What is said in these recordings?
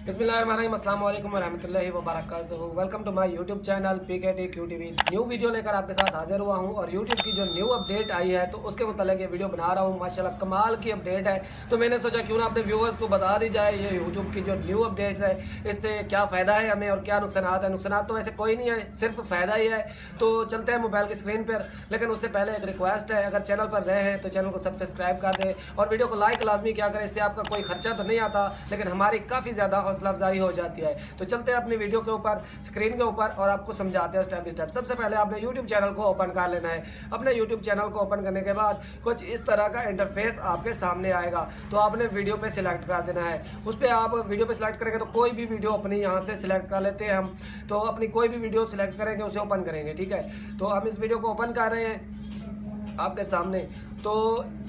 बिस्मिल्लाहिर्रहमानिर्रहीम, अस्सलाम वालेकुम वरहमतुल्लाहि वबरकातुहू। Welcome to my YouTube channel PKT QTV। New video लेकर आपके साथ हाजिर हुआ हूं और यूट्यूब की जो न्यू अपडेट आई है तो उसके मुतालिक ये वीडियो बना रहा हूं। माशाल्लाह कमाल की अपडेट है, तो मैंने सोचा क्यों ना अपने व्यूअर्स को बता दी जाए ये यूट्यूब की जो न्यू अपडेट है इससे क्या फ़ायदा है हमें और क्या नुकसान है। नुकसान तो वैसे कोई नहीं है, सिर्फ फ़ायदा ही है। तो चलते हैं मोबाइल की स्क्रीन पर, लेकिन उससे पहले एक रिक्वेस्ट है, अगर चैनल पर नए हैं तो चैनल को सब्सक्राइब कर दें और वीडियो को लाइक लाजमी क्या करें। इससे आपका कोई खर्चा तो नहीं आता, लेकिन हमारी काफ़ी ज़्यादा हौसला अफजाई हो जाती है। तो चलते हैं अपनी वीडियो के ऊपर, स्क्रीन के ऊपर, और आपको समझाते हैं स्टेप बाय स्टेप। सबसे पहले आपने यूट्यूब चैनल को ओपन कर लेना है। अपने यूट्यूब चैनल को ओपन करने के बाद कुछ इस तरह का इंटरफेस आपके सामने आएगा, तो आपने वीडियो पे सिलेक्ट कर देना है। उस पर आप वीडियो पे सिलेक्ट करेंगे तो कोई भी वीडियो अपनी यहाँ से सिलेक्ट कर लेते हैं हम। तो अपनी कोई भी वीडियो सिलेक्ट करेंगे उसे ओपन करेंगे, ठीक है। तो हम इस वीडियो को ओपन कर रहे हैं आपके सामने। तो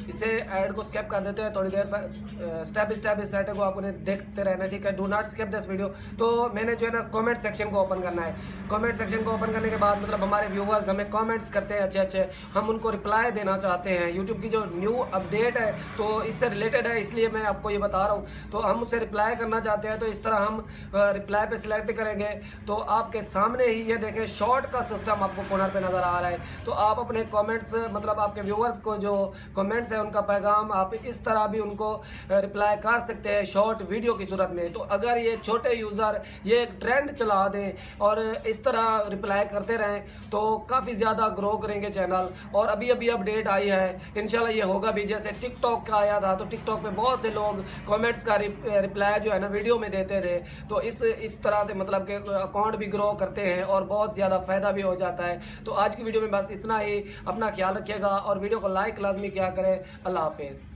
इसे ऐड को स्किप कर देते हैं थोड़ी देर पर। स्टेप बाय स्टेप इस सेट को आपने देखते रहना, ठीक है। Do not skip this video. तो मैंने जो है ना कमेंट सेक्शन को ओपन करना है। कमेंट सेक्शन को ओपन करने के बाद मतलब हमारे व्यूअर्स हमें कमेंट्स करते हैं अच्छे अच्छे, हम उनको रिप्लाई देना चाहते हैं। यूट्यूब की जो न्यू अपडेट है तो इससे रिलेटेड है, इसलिए मैं आपको ये बता रहा हूँ। तो हम उसे रिप्लाई करना चाहते हैं, तो इस तरह हम रिप्लाई पे सिलेक्ट करेंगे तो आपके सामने ही ये देखें शॉर्ट का सिस्टम आपको कॉर्नर पे नज़र आ रहा है। तो आप अपने कमेंट्स मतलब आपके व्यूअर्स को जो कमेंट्स है उनका पैगाम आप इस तरह भी उनको रिप्लाई कर सकते हैं शॉर्ट वीडियो की सूरत में। तो अगर ये छोटे यूज़र ये एक ट्रेंड चला दें और इस तरह रिप्लाई करते रहें तो काफ़ी ज़्यादा ग्रो करेंगे चैनल। और अभी अभी अपडेट आई है, इंशाल्लाह ये होगा भी। जैसे टिकटॉक का आया था तो टिकटॉक पे बहुत से लोग कमेंट्स का रिप्लाई जो है ना वीडियो में देते थे। तो इस तरह से मतलब कि अकाउंट भी ग्रो करते हैं और बहुत ज़्यादा फ़ायदा भी हो जाता है। तो आज की वीडियो में बस इतना ही। अपना ख्याल रखिएगा और वीडियो को लाइक लाजमी क्या करें। अल्लाह हाफिज़।